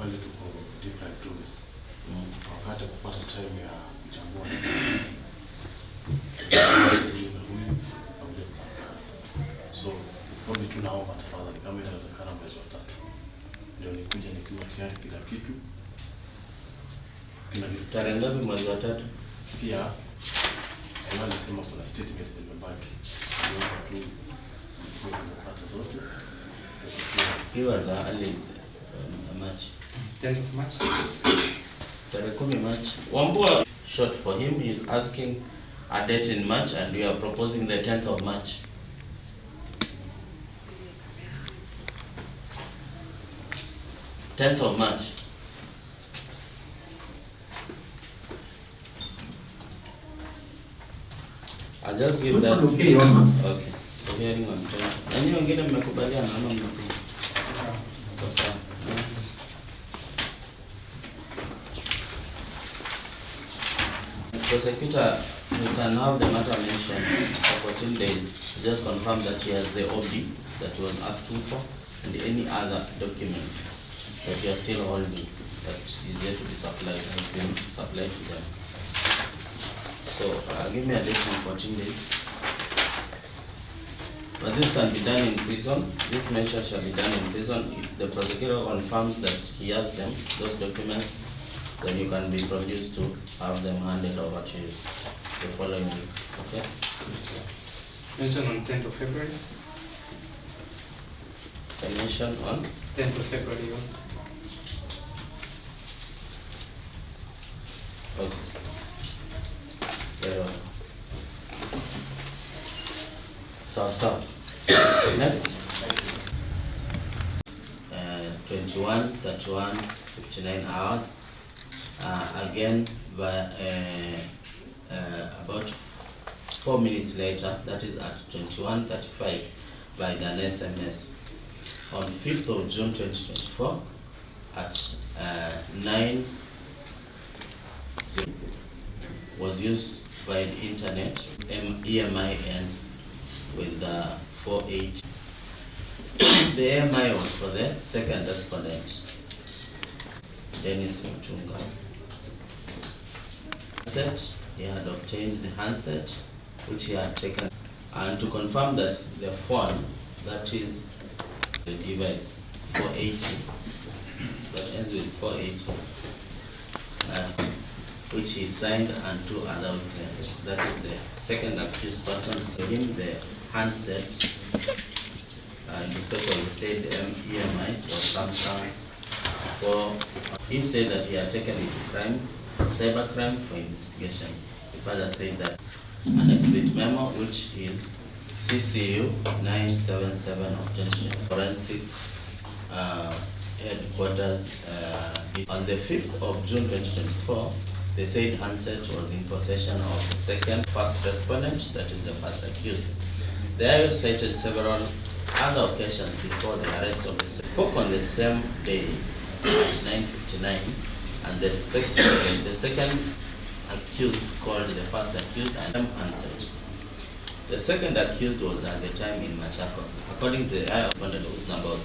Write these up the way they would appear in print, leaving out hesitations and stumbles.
pale tuko different tools. Wakati kupata time ya kuchambua so probably tunaomba tafadhali kama inawezekana mwezi wa 3 ndio nikuje nikiwa tayari kila kitu. Tarehe ngapi mwezi wa 3? Pia nasema kuna statement zimebaki. Ndio tu kupata zote. He was early March. 10th of March. Tarehe 10 March. Wambua short for him is asking a date in March and we are proposing the 10th of March. Tenth of March. I'll just give that. Okay. So hearing on 10th. Nani wengine mmekubaliana ama mnakuja? Sawa. Prosecutor, you can have the matter mentioned for 14 days to just confirm that he has the OB that he was asking for and any other documents that you are still holding that is yet to be supplied has been supplied to them. So give me a date in 14 days. But this can be done in prison. This measure shall be done in prison. If the prosecutor confirms that he has them, those documents, then you can be produced to have them handed over to you the following week. Okay? Mention on 10th of February. Mention on 10th of February. Okay. Very well. So next 21, 31, 59 hours. Again, by about 4 minutes later, that is at 21:35, by an SMS. On 5th of June 2024, at 9 was used via the internet. EMI ends with 48. The EMI was for the second respondent, Dennis Machunga. He had obtained the handset which he had taken, and to confirm that the phone, that is the device 480, that ends with 480, which he signed, and 2 other witnesses. That is the second accused person. So him the handset, Inspector said EMI was Samsung 4. He said that he had taken it to cybercrime for investigation. The father said that an explicit memo, which is CCU 977 of 2020 forensic headquarters. On the 5th of June 2024, the said handset was in possession of the first respondent, that is the first accused. The IO cited several other occasions before the arrest of the spoke on the same day at 9:59, and the second accused called the first accused and answered. The second accused was at the time in Machakos. According to the IO respondent, whose number was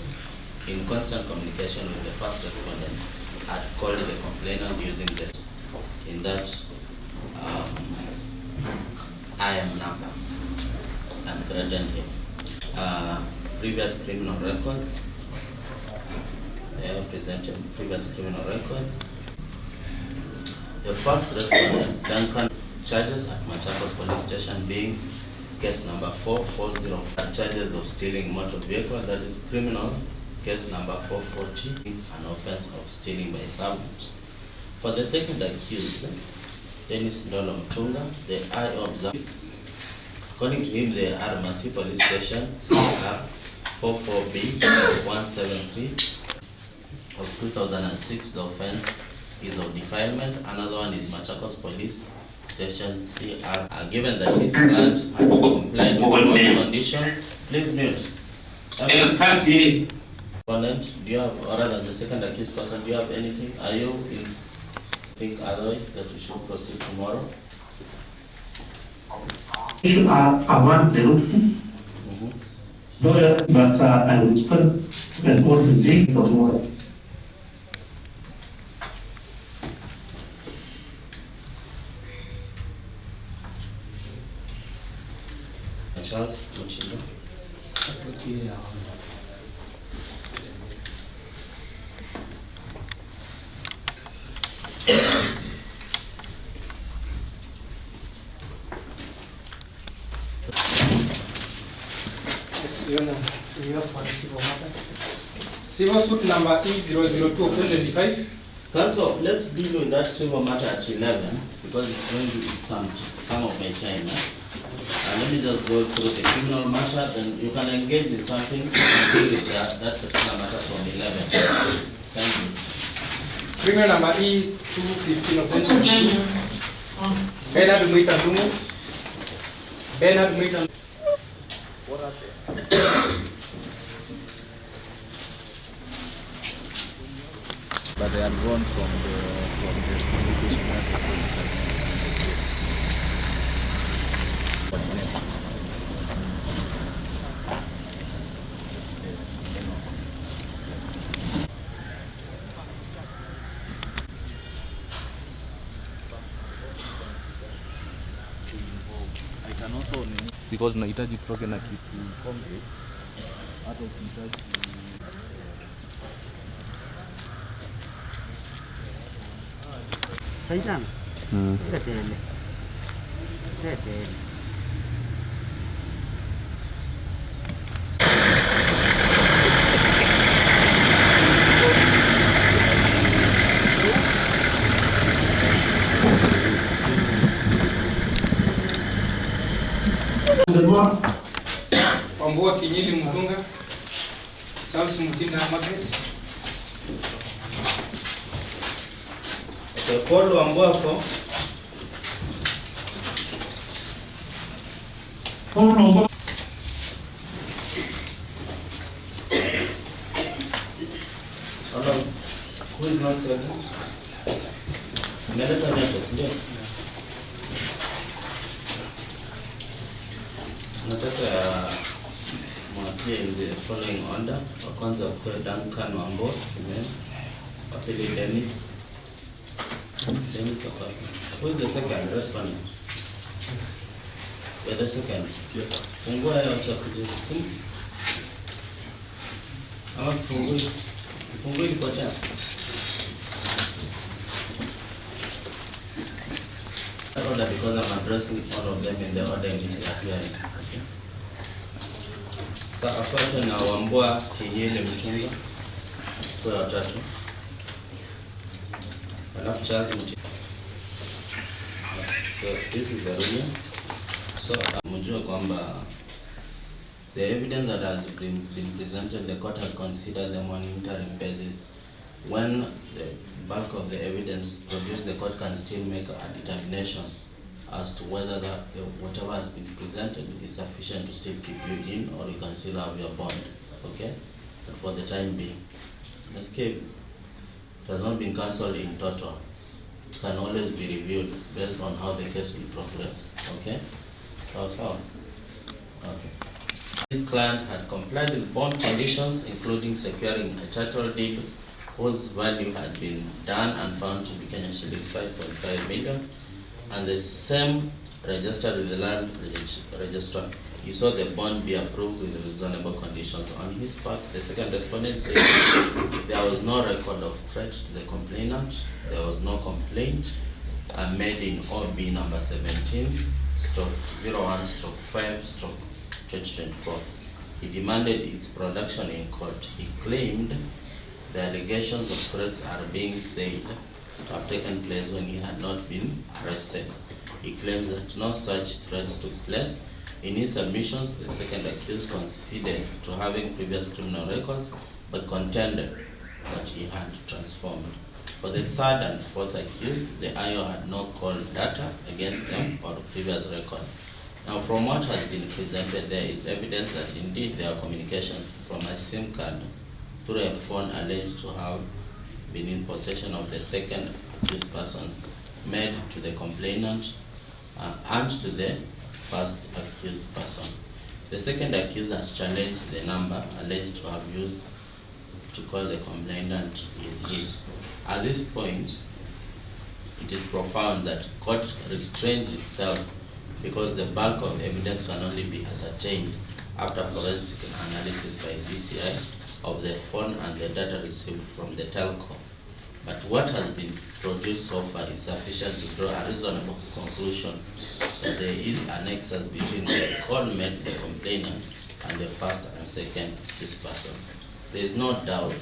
in constant communication with the first respondent, had called the complainant using this in that IM number and threatened him. Previous criminal records. They presented previous criminal records. The first respondent, Duncan, charges at Machakos police station being case number 4405, charges of stealing motor vehicle, that is criminal. Case number 440, an offense of stealing by servant. For the second accused, Dennis Machunga, the IO observed. According to him, the Arraigned police station, CR 44B 173 of 2006, the offense is of defilement. Another one is Machakos police station, CR. Given that his client had complied with all conditions, please mute. Opponent, do you have, or rather the second accused person, do you have anything? Are you think otherwise that we should proceed tomorrow? Avant the but I will spend all the zinc of Charles Mutindo. Civil suit number E002-2025. Council, let's deal with that civil matter at 11 because it's going to be some of my time. Let me just go through the criminal matter, then you can engage in something and deal with that particular matter from 11. Thank you. Criminal number E215-2022. Bernard Mwita Ndumu. Bernard Mwita. But they are drawn from the communication that they put inside the case. I can also, because nahitaji kutoke na kitu concrete, hata ukihitaji Saitan. Tele. Tele. Wambua Kinyili Mutunga. Charles Mutinda Margaret. Paul Wambwako. Who is not present? Melata Netos, ndio. Nataka mwakie in the following order. Wa kwanza kwa Duncan Wambo, wa pili Dennis. Who is the second respondent? You're the second. Yes, sir. Fungua ya chakuje. Ama kifungui. Kifungui liko tena. Order because I'm addressing all of them in the order in which they are appearing. Okay. Sasa afuatwe na Wambua Kinyili Mtunga kwa watatu. Alafu Charles Mutindo. So this is the ruling. So mjue kwamba the evidence that has been presented, the court has considered them on interim basis. When the bulk of the evidence produced, the court can still make a determination as to whether whatever has been presented is sufficient to still keep you in, or you can still have your bond. Okay? But for the time being, escape has not been cancelled in total. It can always be reviewed based on how the case will progress. Okay? So, okay. This client had complied with bond conditions, including securing a title deed whose value had been done and found to be Kenya shillings 5.5 million, and the same registered with the land registrar. He saw the bond be approved with reasonable conditions. On his part, the second respondent said there was no record of threat to the complainant. There was no complaint made in OB number 17/01/5/2024. He demanded its production in court. He claimed the allegations of threats are being said to have taken place when he had not been arrested. He claims that no such threats took place. In his submissions, the second accused conceded to having previous criminal records, but contended that he had transformed. For the third and fourth accused, the IO had no call data against them or previous record. Now, from what has been presented, there is evidence that indeed there are communications from a SIM card through a phone alleged to have been in possession of the second accused person made to the complainant and to the first accused person. The second accused has challenged the number alleged to have used to call the complainant is his. At this point, it is profound that court restrains itself because the bulk of evidence can only be ascertained after forensic analysis by DCI of the phone and the data received from the telco. But what has been produced so far is sufficient to draw a reasonable conclusion that there is a nexus between the call made by the complainant and the first and second accused person. There is no doubt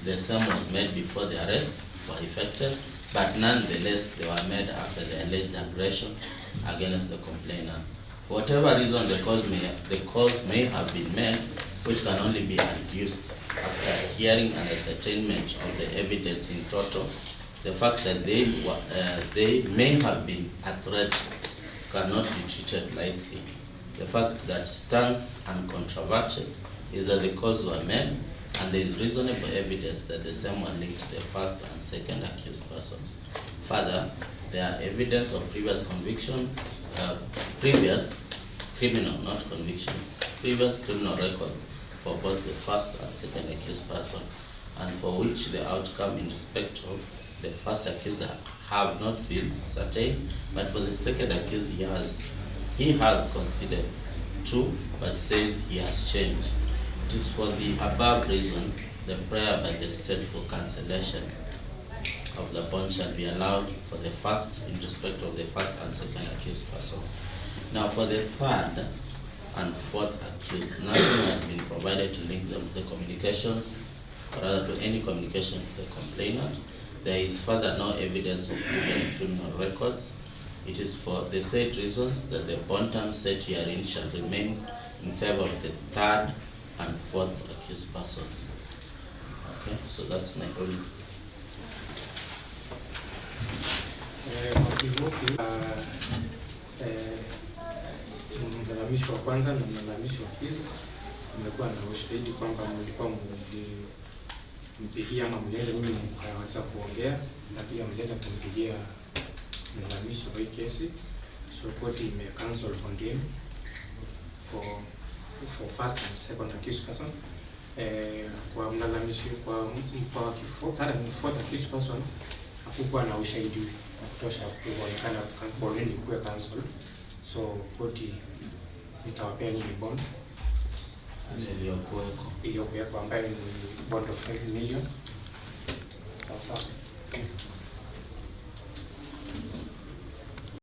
the same was made before the arrests were effected, but nonetheless they were made after the alleged aggression against the complainant. For whatever reason the cause may have been made, which can only be adduced after hearing and ascertainment of the evidence in total, the fact that they may have been a threat cannot be treated lightly. The fact that stands uncontroverted is that the calls were made, and there is reasonable evidence that the same were linked to the first and second accused persons. Further, there are evidence of previous conviction, previous criminal records for both the first and second accused person, and for which the outcome in respect of the first accuser have not been ascertained, but for the second accused he has conceded to, but says he has changed. It is for the above reason the prayer by the state for cancellation of the bond shall be allowed for the first in respect of the first and second accused persons. Now for the third and fourth accused, nothing has been provided to link them to the communications, or rather to any communication with the complainant. There is further no evidence of previous criminal records. It is for the said reasons that the bond term set herein shall remain in favor of the third and fourth accused persons. Okay, so that's my ruling. Mlalamishi wa kwanza na mlalamishi wa pili mmekuwa na ushahidi kwamba mlikuwa mpigia ama mliweza nyinyi mkaweza kuongea na pia mliweza kumpigia mlalamishi wa hii kesi. So court ime cancel on him for first and second accused person. Kwa mlalamishi kwa third and fourth accused person hakukuwa na ushahidi wa kutosha kuonekana bond ilikuwa cancel. So court itawapea nyinyi bond iliyokuweko ambayo ni bond of 5 million. Sawa.